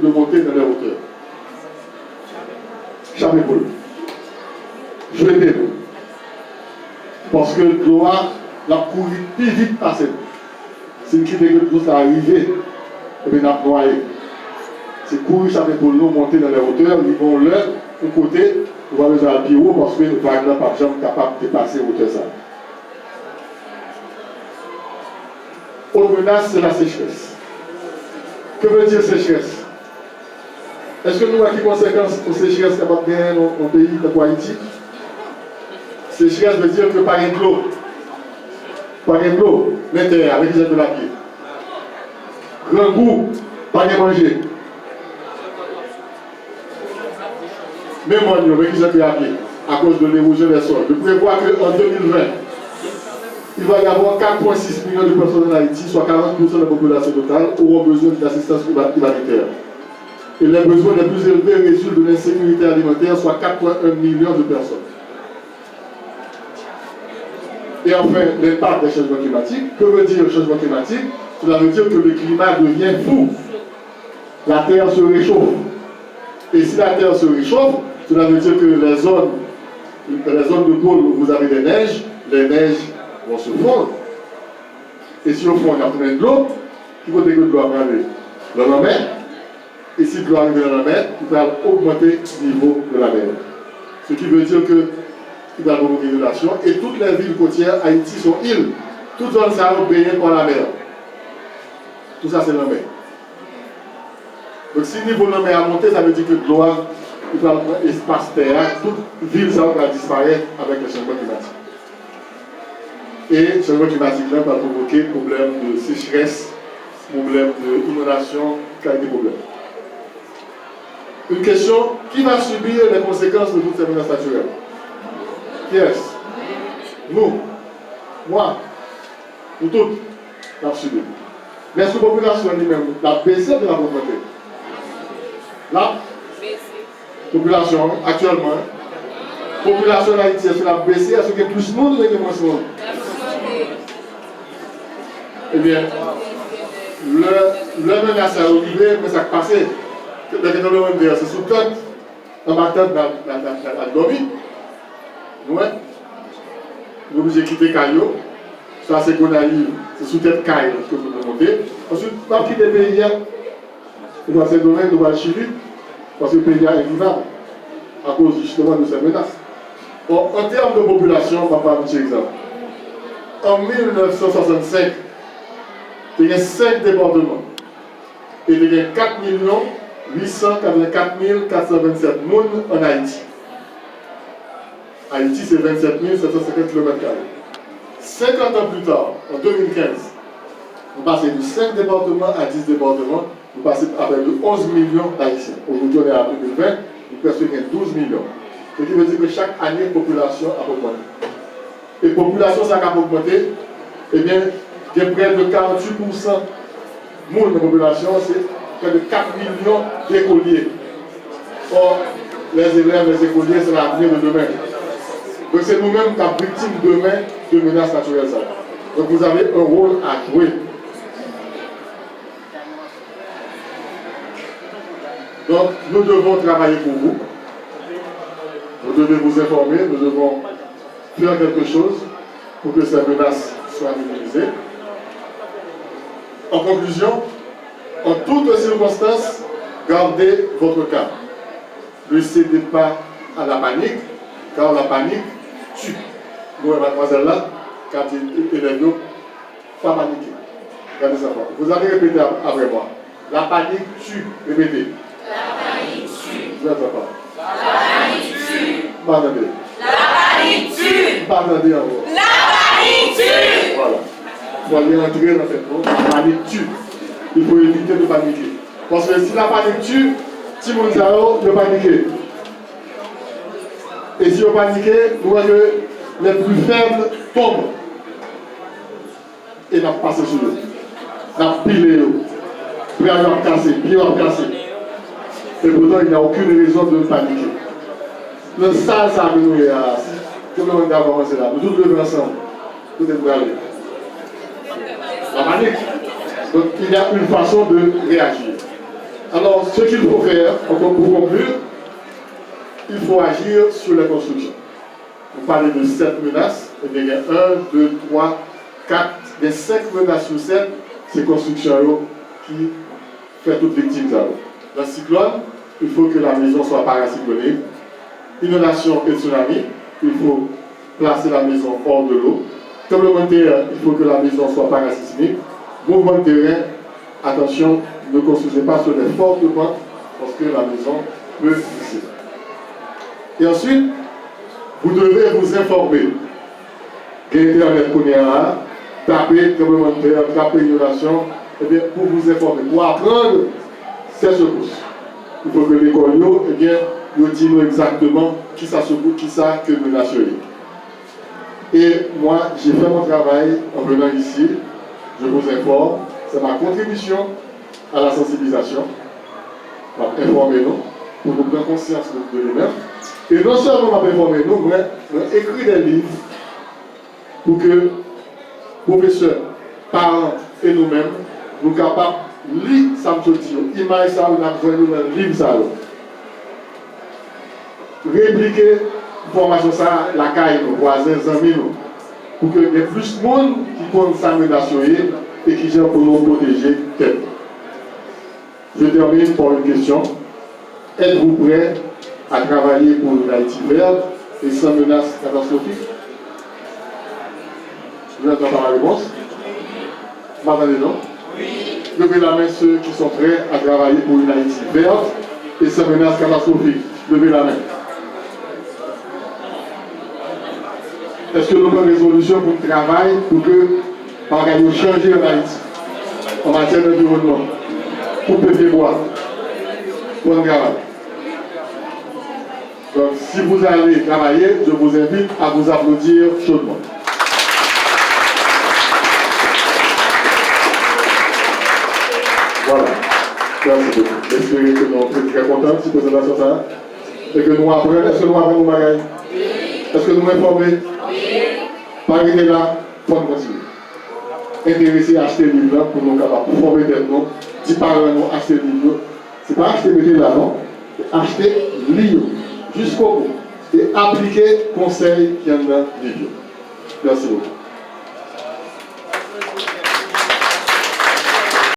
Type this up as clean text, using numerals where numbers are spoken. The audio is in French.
de monter dans les hauteurs. Jamais pour lui. Jetez-le. Parce que gloire, la courir plus vite passer. C'est une critique que tout ça arrivé, et bien on a noyé. C'est courir jamais pour nous monter dans les hauteurs, ils vont leur côté, on va besoin de bureau parce que le vague n'a pas jamais capable de dépasser hauteur ça. Autre menace, c'est la sécheresse. Que veut dire sécheresse? Est-ce que nous avons des conséquences aux sécheresses qui va bien dans le pays comme Haïti? Sécheresse veut dire que pas de l'eau. Pas de l'eau, l'intérieur, avec les de la pied. Grand goût, pas de manger. Même moi, avec les de la pied, à cause de l'érosion des sols. Je prévois qu'en 2020, il va y avoir 4,6 millions de personnes en Haïti, soit 40% de la population totale, auront besoin d'assistance humanitaire. Et les besoins les plus élevés résultent de l'insécurité alimentaire, soit 4,1 millions de personnes. Et enfin, l'impact des changements climatiques. Que veut dire le changement climatique? Cela veut dire que le climat devient fou. La Terre se réchauffe. Et si la Terre se réchauffe, cela veut dire que les zones de pôle où vous avez des neiges, les neiges vont se fondre. Et si au fond il y a plein de l'eau, il faut que l'eau arrive dans la mer. Et si l'eau arrive dans la mer, il va augmenter le niveau de la mer. Ce qui veut dire que il va provoquer une relation. Et toutes les villes côtières, Haïti sont îles. Toutes zones ça baignées par la mer. Tout ça c'est la mer. Donc si le niveau de la mer a monté, ça veut dire que l'eau il va prendre espace terre, toute ville ça va disparaître avec le changement climatique. Et le changement climatique là va provoquer problème de sécheresse, problème d'inondation, qualité de problème. Une question, qui va subir les conséquences de toutes ces menaces naturelles? Qui est-ce? Nous, moi, nous toutes, nous avons subi. Mais est-ce que la population elle-même, la baissé de la pauvreté? La population, actuellement, la population haïtienne, est-ce qu'elle a baissé? Est-ce qu'il y a plus de monde ou il y a moins de monde? Eh bien, le menace a arrivé, mais ça a passé. C'est sous tête, dans ma tête, dans la dormi. Nous, nous obligés de quitter Caillou. Ça, c'est qu'on arrive, c'est sous tête Caillou que vous nous montez. Ensuite, on va quitter le pays, on doit se donner, on doit le Chili, parce que le pays est vivable, à cause justement de ces menaces. Bon, en termes de population, on va prendre un petit exemple. En 1965, il y a 5 départements. Et il y a 4 884 427 personnes en Haïti. Haïti, c'est 27 750 km². 50 ans plus tard, en 2015, nous passons de 5 départements à 10 départements, nous passons à près de 11 millions d'Haïtiens. Aujourd'hui, on est à 2020, nous presque 12 millions. Ce qui veut dire que chaque année, la population a augmenté. Et la population, ça a augmenté, eh bien, il y a près de 48% de la population, c'est près de 4 millions d'écoliers. Or, les élèves, les écoliers, c'est l'avenir de demain. Donc c'est nous-mêmes qui sommes victimes demain de menaces naturelles. Donc vous avez un rôle à jouer. Donc nous devons travailler pour vous. Vous devez vous informer, nous devons faire quelque chose pour que ces menaces soient minimisées. En conclusion, en toutes circonstances, gardez votre calme. Ne cédez pas à la panique, car la panique tue. Moi et mademoiselle là, quand il est là, pas paniquer. Regardez ça. Vous allez répéter après moi. La panique tue. Répétez. La panique tue. Vous n'entendez pas. La panique tue. Pas attendez. La panique tue. Pas attendez encore. La panique tue. Voilà. Il faut aller rentrer dans cette chose. La panique tue. Il faut éviter de paniquer. Parce que si la panique tue, si vous ne paniquez. Et si vous paniquez, vous voyez que les plus faibles tombent. Et nous passons sur eux. Nous pilons. Puis on va casser, puis on va casser. Et pourtant, il n'y a aucune raison de paniquer. Le ça, ça nous est assis. Tout le monde a commencé là. Nous tous levons ensemble. Tout est pour aller. La panique. Donc, il y a une façon de réagir. Alors, ce qu'il faut faire, pour conclure, il faut agir sur les constructions. Vous parlez de 7 menaces, et bien il y a 1, 2, 3, 4, les 5 menaces sur 7, c'est construction qui fait toute victime. Dans le cyclone, il faut que la maison soit paracyclonée. Inondation et tsunami, il faut placer la maison hors de l'eau. Tremblement de terre, il faut que la maison soit parasismique. Mouvement de terrain, attention, ne construisez pas sur les fortes pentes parce que la maison peut glisser. Et ensuite, vous devez vous informer. Internet connaît, taper tremblement de terre, taper inondation, et bien pour vous informer, pour apprendre ces secousses. Il faut que l'école, eh bien, nous disons exactement qui ça secoue, qui ça que nous nations. Et moi, j'ai fait mon travail en venant ici, je vous informe, c'est ma contribution à la sensibilisation, pour informer nous, pour nous prendre conscience de nous-mêmes. Et non seulement informer nous, mais écrire des livres pour que professeurs, parents et nous-mêmes, nous capables de lire ça, image ça, on a besoin de nous lire ça. Répliquer formation ça, la caille, nos voisins, amis, pour que y ait plus de monde qui connaissent sa menace et qui gère pour nous protéger tête. Je termine par une question. Êtes-vous prêts à travailler pour une Haïti verte et sans menace catastrophique? Vous n'entendez pas la réponse? Vous m'entendez, non? Oui. Levez la main ceux qui sont prêts à travailler pour une Haïti verte et sans menace catastrophique. Levez la main. Est-ce que nous avons une résolution pour le travail pour que on va changer en Haïti en matière d'environnement, pour péter bois, pour le travail? Donc, si vous allez travailler, je vous invite à vous applaudir chaudement. Voilà. Merci beaucoup. J'espère que nous sommes très contents de cette présentation ça. Et que nous apprenons. Est-ce que nous apprenons nos bagages? Est-ce que nous nous informons? Oui. Par exemple, là, il faut continuer. Intéressés à acheter le livre pour nous capables de former des noms, 10 parents nous acheter le livre. Ce n'est pas acheter le là, non? C'est acheter le livre jusqu'au bout et appliquer le conseil qui y a dans le livre. Merci beaucoup.